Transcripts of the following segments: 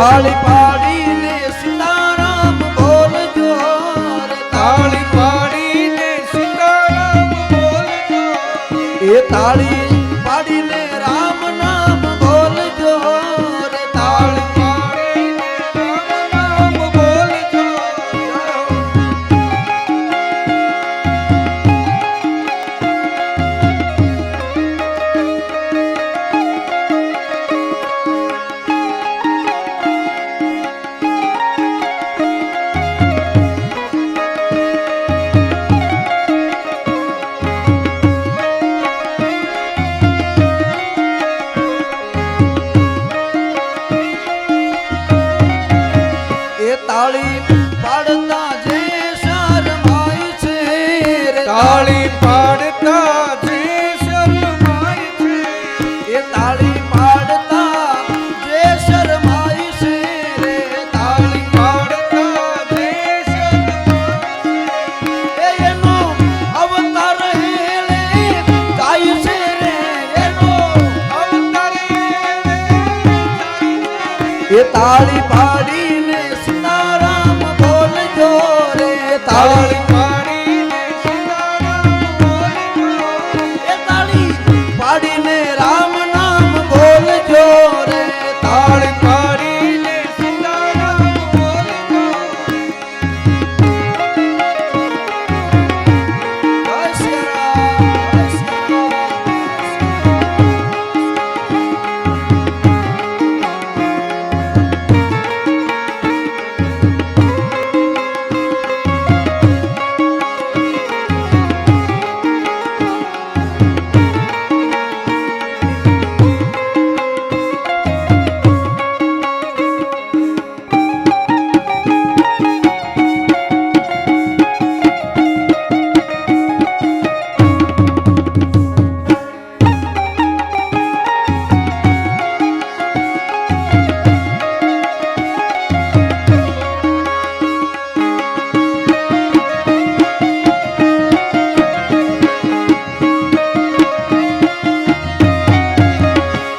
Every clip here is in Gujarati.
તાળી પાડીને સીતારામ બોલજો રે તાળી પાડીને સીતારામ બોલજો એ તાળી પાડીને રામ નામ બોલજો રે તાળી પાડીને રામ નામ બોલજો તાળી પાડતા જે શરમાય છે રે તાળી પાડતા જે શરમાય છે એ તાળી પાડતા જે શરમાય છે રે તાળી પાડતા જે શરમાય એનો અવતાર હેલે જાય છે રે એનો અવતાર એ તાળી પાડીને સીતારામ બોલજો રે તાળી પાડીને સીતારામ બોલજો એ તાળી પાડીને રામ નામ બોલજો રે તાળી પાડીને સીતારામ બોલજો જય શ્રી રામ, જય શ્રી રામ.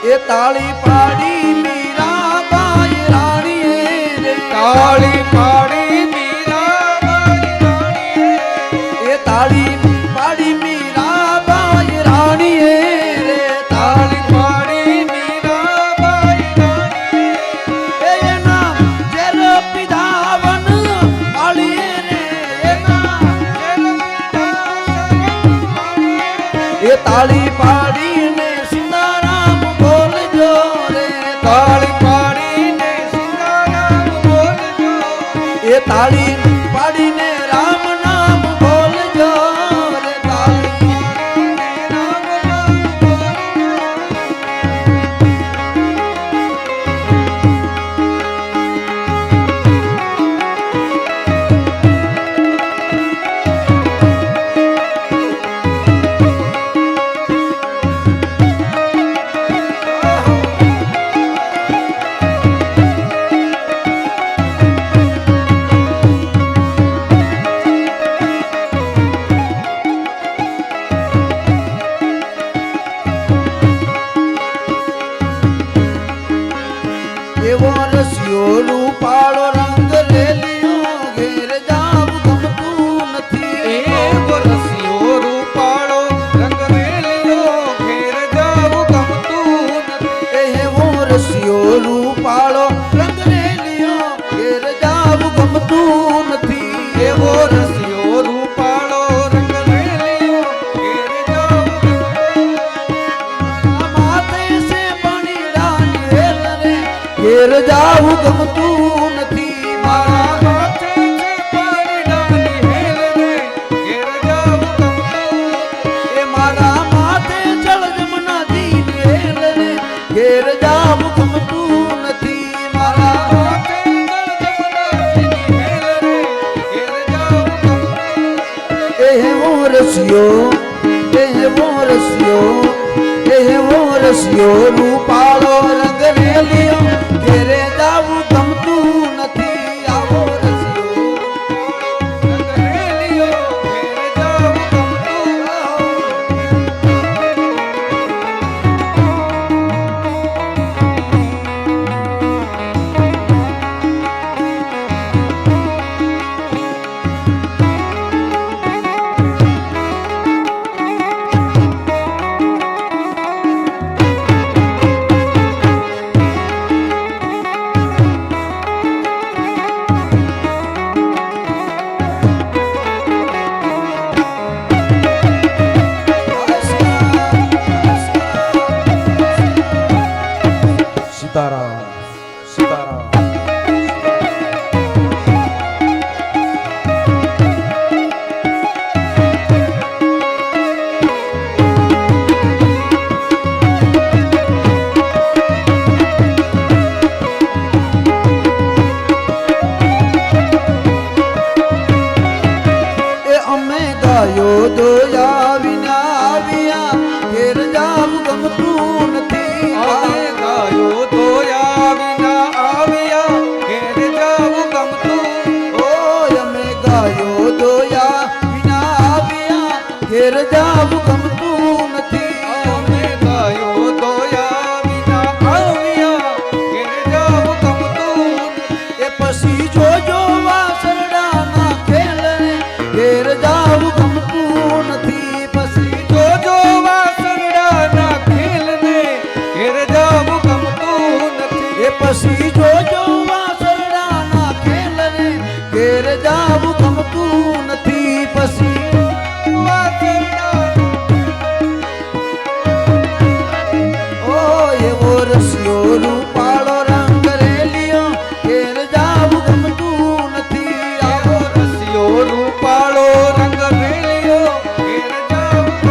એ તાળી પાડી મીરાબાઈ રાણીએ રે તાળી પાડી મીરાબાઈ રાણીએ એ તાળી પાડી મીરાબાઈ રાણીએ રે તાળી પાડી મીરાબાઈ રાણીએ એના જેર પીધાવન આળીએ રે એના એ તાળી પાડીને સીતારામ બોલજો રે તાળી પાડીને સીતારામ બોલજો એ તાળી પાડીને રામ નામ બોલજો રે તાળી રામ નામ બોલજો એવો રસિયો રૂપાળો રંગ રેલિયો ઘેર જાવ ગમતું નથી એવો રસિયો રૂપાળો રંગ રેલિયો ઘેર જાવું ગમતું નથી એવો રસિયો રૂપાળો રંગ રેલિયો ઘેર જાવ ગમતું નથી એવો રસિયો રૂપાળો રંગ રેલિયો ઘેર જાવું ગમતું માથે સે પાણી રાની હેલ રે ઘેર જાવ ગમતું નથી મારા માથે છે પાણી ડાની હેલ રે ઘેર જાવું ગમતું એ મારા માથે જળ જમના દીન હેલ રે ઘેર જાવ ગમતું નથી મારા માથે જળ જમનાની હેલ રે ઘેર જાવું ગમતું એવો રસિયો રૂપાળો રંગ રેલિયો ઘેરે જાવું ગમતું નથી આવો રસિયો રંગ રેલિયો ઘેર જાવું ગમતું ગાયો દોયા વિના આવ્યા ઘેર જાવું ગમતું નથી અમે ગાયો ધોયા વિના આવ્યા ઘેર જાવું ગમતું ઓય અમે ગાયો દોયા વિના આવ્યા ઘેર જાવું ગમતું નથી અમે ગાયો ધોયા વિના આવ્યા ઘેર જાવું ગમતું એ પછી જોજો વાસરડાના ખેલને ઘેર જાવું ગમતું નથી પછી જોજો વાસરડાના ખેલને ઘેર જાવું ગમતું નથી એ પછી જોજો વાસરડાના ખેલને ઘેર જાવું ગમતું નથી પછી ઓ એવો રસિયો રૂપાળો રંગ રેલિયો ઘેર જાવું ગમતું નથી આવો રસિયો રૂપાળો રંગ રેલિયો ઘેર જાવું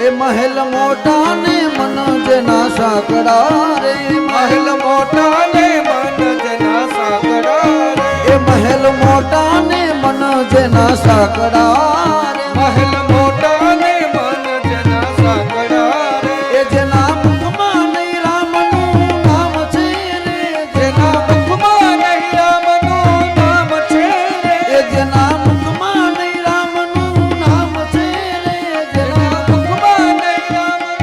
એ મહેલ મોટા ને મન જેના સાંકડા રે મહેલ મોટા ને મન જના સાગરા રે એ મહેલ મોટા ને મન જેના સાંકડા રે મહેલ મોટા ને મન જના સાગરા રે એ જેના મુખમાં નહીં રામનું નામ છે રે જેના મુખમાં નહીં રામનું નામ છે રે એ જેના મુખમાં નહીં રામનું નામ છે રે જેના મુખમાં નહીં રામનું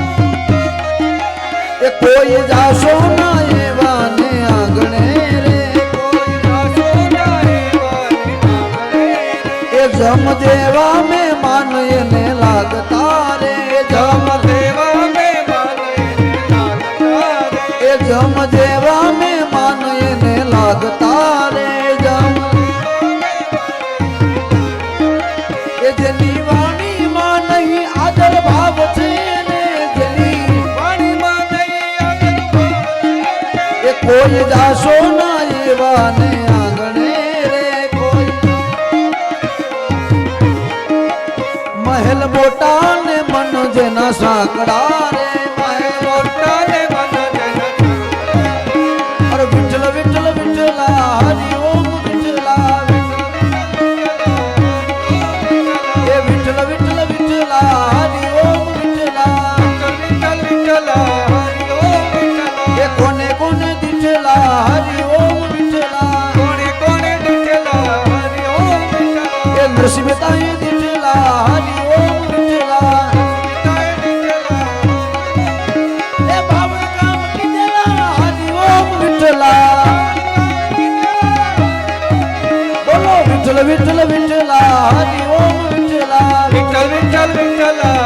એ કોઈ જાશો ના એવા ને આંગણે રે કોઈ રાસો ના એવા ને આંગણે રે. એ જમ દેવા મેં માન એને લાગતા રે જમ દેવા મેં માન એને લાગતા રે. એ જમ દેવા મેં માન એને લાગતા રે જમ એ જેની વાણીમાં નહીં આદર ભાવ છે રે જેની વાણીમાં નહીં આદર ભાવ છે. એ કોઈ જાશો ના એવા ને આંગણે રે કોઈ મહેલ મોટા ને મન જેના સાંકડા રે મહેલ મોટા ને મન જના અરે વિઠ્ઠલ વિઠ્ઠલ વિઠ્ઠલા હરિ ઓમ વિઠ્ઠલા એ વિઠ્ઠલ વિઠ્ઠલ વિઠ્ઠલા હરિ ઓમ વિઠ્ઠલા વિઠ્ઠલ વિઠ્ઠલ હરિ ઓમ વિઠ્ઠલ. એ કોને કોને દીઠલા હરિ ઓમ વિઠ્ઠલા કોણે કોણે દીઠેલા હરિ ઓમ વિઠ્ઠલ. એ નરસિંહ મહેતાએ દીઠલા હરિ ઓમ વિઠ્ઠલા પિતાએ દીઠેલા એ બાવળ કામ કીધેલા હરિ ઓમ વિઠ્ઠલા બોલો વિઠ્ઠલ વિઠ્ઠલ વિઠ્ઠલા હરિ ઓમ વિઠ્ઠલા વિઠ્ઠલ વિઠ્ઠલ વિઠ્ઠલ